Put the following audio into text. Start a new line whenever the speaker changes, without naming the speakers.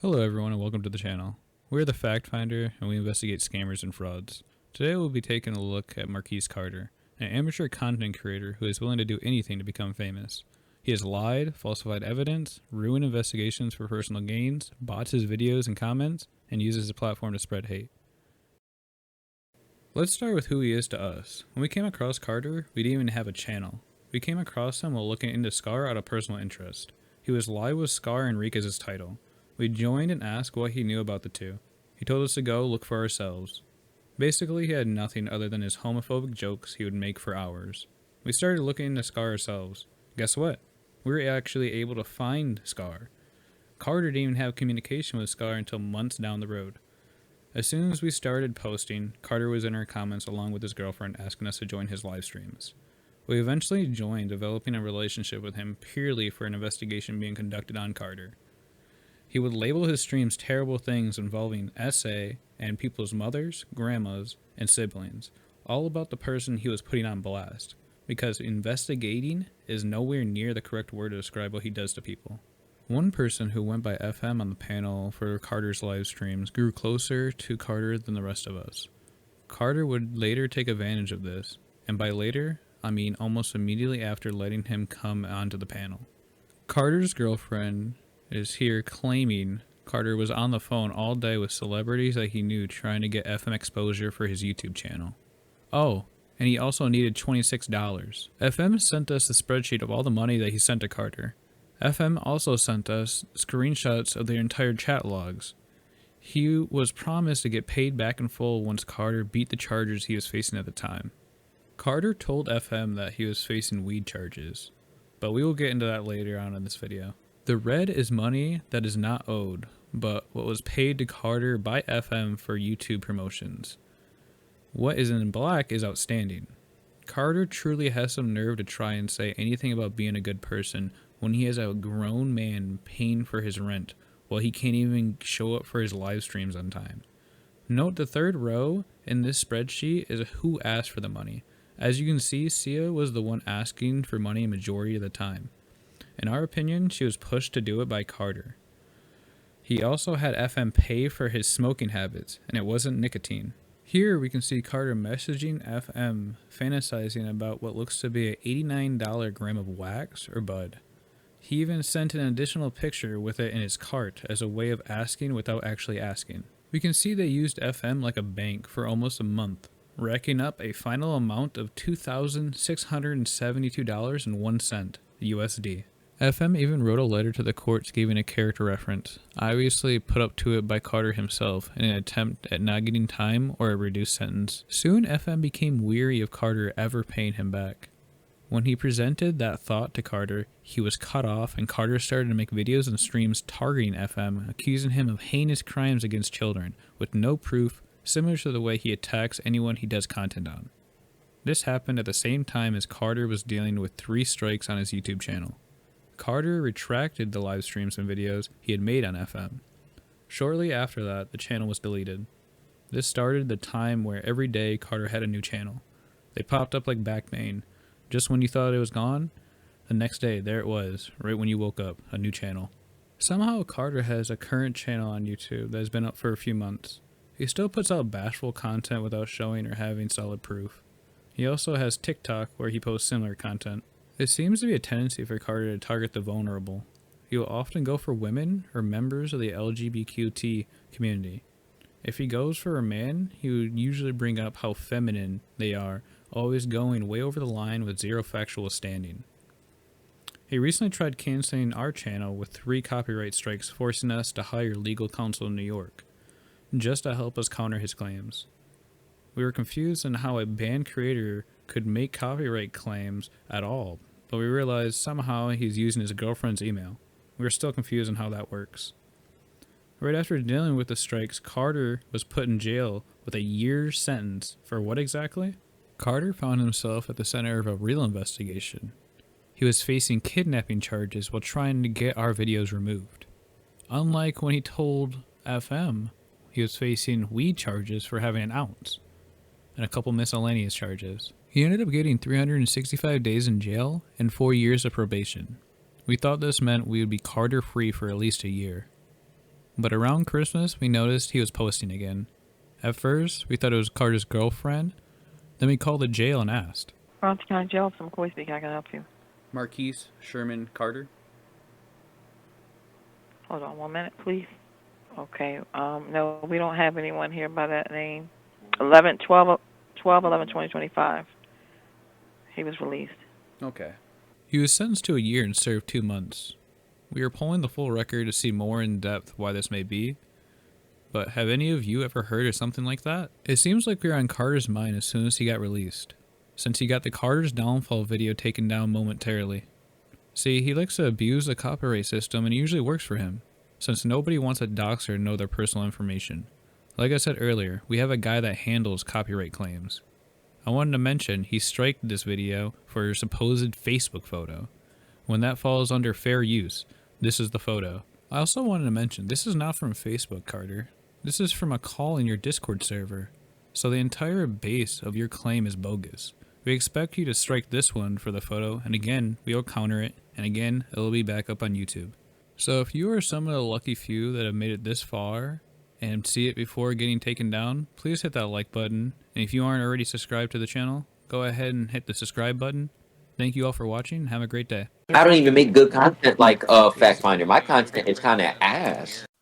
Hello everyone and welcome to the channel. We're the Fact Finder and we investigate scammers and frauds. Today we'll be taking a look at Marquise Carter, an amateur content creator who is willing to do anything to become famous. He has lied, falsified evidence, ruined investigations for personal gains, bots his videos and comments, and uses his platform to spread hate. Let's start with who he is to us. When we came across Carter, we didn't even have a channel. We came across him while looking into Scar out of personal interest. He was live with Scar and Reek as his title. We joined and asked what he knew about the two. He told us to go look for ourselves. Basically, he had nothing other than his homophobic jokes he would make for hours. We started looking into Scar ourselves. Guess what? We were actually able to find Scar. Carter didn't even have communication with Scar until months down the road. As soon as we started posting, Carter was in our comments along with his girlfriend asking us to join his live streams. We eventually joined, developing a relationship with him purely for an investigation being conducted on Carter. He would label his streams terrible things involving SA and people's mothers, grandmas, and siblings, all about the person he was putting on blast, because investigating is nowhere near the correct word to describe what he does to people. One person who went by FM on the panel for Carter's live streams grew closer to Carter than the rest of us. Carter would later take advantage of this, and by later, I mean almost immediately after letting him come onto the panel. Carter's girlfriend is here claiming Carter was on the phone all day with celebrities that he knew trying to get FM exposure for his YouTube channel. Oh, and he also needed $26. FM sent us a spreadsheet of all the money that he sent to Carter. FM also sent us screenshots of their entire chat logs. He was promised to get paid back in full once Carter beat the charges he was facing at the time. Carter told FM that he was facing weed charges, but we will get into that later on in this video. The red is money that is not owed, but what was paid to Carter by FM for YouTube promotions. What is in black is outstanding. Carter truly has some nerve to try and say anything about being a good person when he has a grown man paying for his rent while he can't even show up for his live streams on time. Note the third row in this spreadsheet is who asked for the money. As you can see, Sia was the one asking for money a majority of the time. In our opinion, she was pushed to do it by Carter. He also had FM pay for his smoking habits, and it wasn't nicotine. Here we can see Carter messaging FM, fantasizing about what looks to be an $89 gram of wax or bud. He even sent an additional picture with it in his cart as a way of asking without actually asking. We can see they used FM like a bank for almost a month, racking up a final amount of $2,672.01 USD. FM even wrote a letter to the courts giving a character reference, obviously put up to it by Carter himself in an attempt at not getting time or a reduced sentence. Soon FM became weary of Carter ever paying him back. When he presented that thought to Carter, he was cut off and Carter started to make videos and streams targeting FM, accusing him of heinous crimes against children, with no proof, similar to the way he attacks anyone he does content on. This happened at the same time as Carter was dealing with 3 strikes on his YouTube channel. Carter retracted the live streams and videos he had made on FM. Shortly after that, the channel was deleted. This started the time where every day Carter had a new channel. They popped up like back pain. Just when you thought it was gone, the next day there it was, right when you woke up, a new channel. Somehow Carter has a current channel on YouTube that has been up for a few months. He still puts out bashful content without showing or having solid proof. He also has TikTok where he posts similar content. There seems to be a tendency for Carter to target the vulnerable. He will often go for women or members of the LGBTQ community. If he goes for a man, he would usually bring up how feminine they are, always going way over the line with zero factual standing. He recently tried canceling our channel with 3 copyright strikes, forcing us to hire legal counsel in New York, just to help us counter his claims. We were confused on how a banned creator could make copyright claims at all, but we realized somehow he's using his girlfriend's email. We were still confused on how that works. Right after dealing with the strikes, Carter was put in jail with a year's sentence for what exactly? Carter found himself at the center of a real investigation. He was facing kidnapping charges while trying to get our videos removed. Unlike when he told FM, he was facing weed charges for having an ounce, and a couple miscellaneous charges. He ended up getting 365 days in jail and 4 years of probation. We thought this meant we would be Carter free for at least a year. But around Christmas, we noticed he was posting again. At first, we thought it was Carter's girlfriend. Then we called the jail and asked.
Bronx County Jail, some McCoy speaking. I can help you.
Marquise Sherman Carter.
Hold on 1 minute, please. Okay. No, we don't have anyone here by that name. 12/11/2025. He was released.
Okay. He was sentenced to a year and served 2 months. We are pulling the full record to see more in depth why this may be. But have any of you ever heard of something like that? It seems like we were on Carter's mind as soon as he got released, since he got the Carter's downfall video taken down momentarily. See, he likes to abuse the copyright system and it usually works for him, since nobody wants a doxer to know their personal information. Like I said earlier, we have a guy that handles copyright claims. I wanted to mention he striked this video for a supposed Facebook photo. When that falls under fair use, this is the photo. I also wanted to mention this is not from Facebook, Carter. This is from a call in your Discord server. So the entire base of your claim is bogus. We expect you to strike this one for the photo, and again, we will counter it, and again, it'll be back up on YouTube. So if you are some of the lucky few that have made it this far, and see it before getting taken down, please hit that like button. And if you aren't already subscribed to the channel, go ahead and hit the subscribe button. Thank you all for watching. Have a great day.
I don't even make good content like Fact Finder. My content is kind of ass.